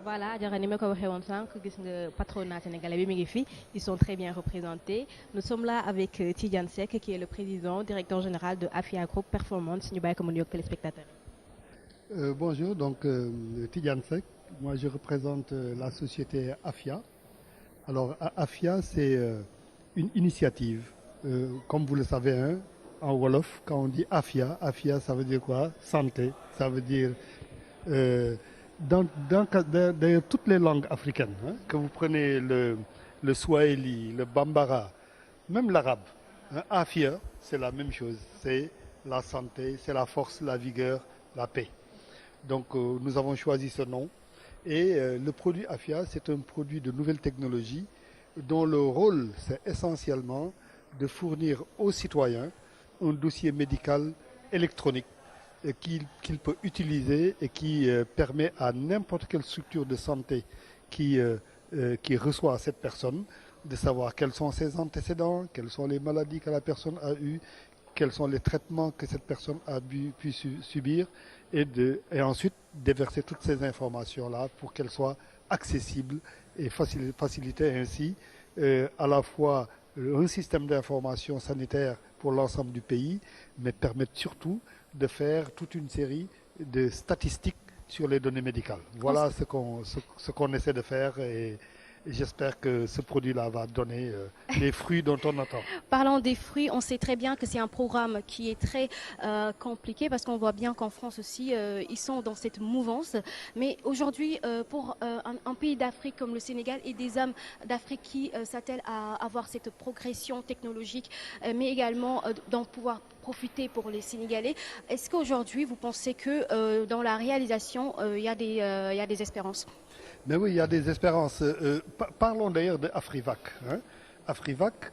Voilà, patronat sénégalais, ils sont très bien représentés. Nous sommes là avec Tidiane Seck, qui est le président, directeur général de Afia Group Performance. Nous sommes avec téléspectateurs. Bonjour, donc Tidiane Seck. Moi, je représente la société Afia. Alors, Afia, c'est une initiative. Comme vous le savez, hein, en Wolof, quand on dit Afia, Afia, ça veut dire quoi? Santé. Ça veut dire dans toutes les langues africaines, hein, que vous prenez le Swahili, le Bambara, même l'arabe, hein, Afia, c'est la même chose. C'est la santé, c'est la force, la vigueur, la paix. Donc nous avons choisi ce nom. Et le produit Afia, c'est un produit de nouvelle technologie dont le rôle, c'est essentiellement de fournir aux citoyens un dossier médical électronique qu'il peut utiliser et qui permet à n'importe quelle structure de santé qui reçoit cette personne de savoir quels sont ses antécédents, quelles sont les maladies que la personne a eues, quels sont les traitements que cette personne a pu subir et ensuite déverser toutes ces informations-là pour qu'elles soient accessibles et faciliter ainsi à la fois un système d'information sanitaire pour l'ensemble du pays, mais permettre surtout de faire toute une série de statistiques sur les données médicales. Voilà ce qu'on essaie de faire et j'espère que ce produit-là va donner les fruits dont on attend. Parlant des fruits, on sait très bien que c'est un programme qui est très compliqué parce qu'on voit bien qu'en France aussi, ils sont dans cette mouvance. Mais aujourd'hui, pour un pays d'Afrique comme le Sénégal et des hommes d'Afrique qui s'attellent à avoir cette progression technologique, mais également d'en pouvoir profiter pour les Sénégalais, est-ce qu'aujourd'hui, vous pensez que dans la réalisation, il y a des espérances? Mais oui, il y a des espérances. Parlons d'ailleurs de Afrivac. Hein. Afrivac,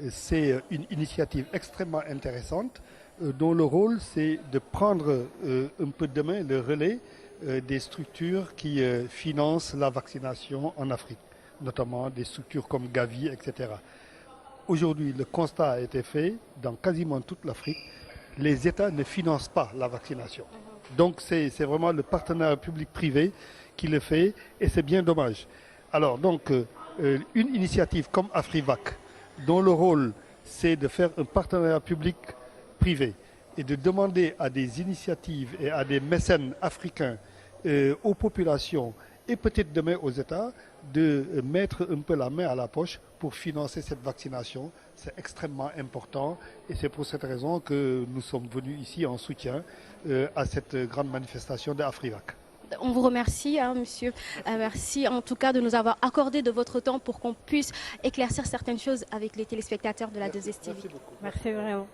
c'est une initiative extrêmement intéressante dont le rôle, c'est de prendre un peu demain le relais des structures qui financent la vaccination en Afrique, notamment des structures comme Gavi, etc. Aujourd'hui, le constat a été fait dans quasiment toute l'Afrique. Les États ne financent pas la vaccination. Donc c'est vraiment le partenariat public-privé qui le fait et c'est bien dommage. Alors donc une initiative comme Afrivac, dont le rôle c'est de faire un partenariat public-privé et de demander à des initiatives et à des mécènes africains, aux populations et peut-être demain aux États de mettre un peu la main à la poche pour financer cette vaccination. C'est extrêmement important et c'est pour cette raison que nous sommes venus ici en soutien à cette grande manifestation de Afrivac. On vous remercie, hein, monsieur. Merci en tout cas de nous avoir accordé de votre temps pour qu'on puisse éclaircir certaines choses avec les téléspectateurs de la 2STV. Merci beaucoup. Merci vraiment.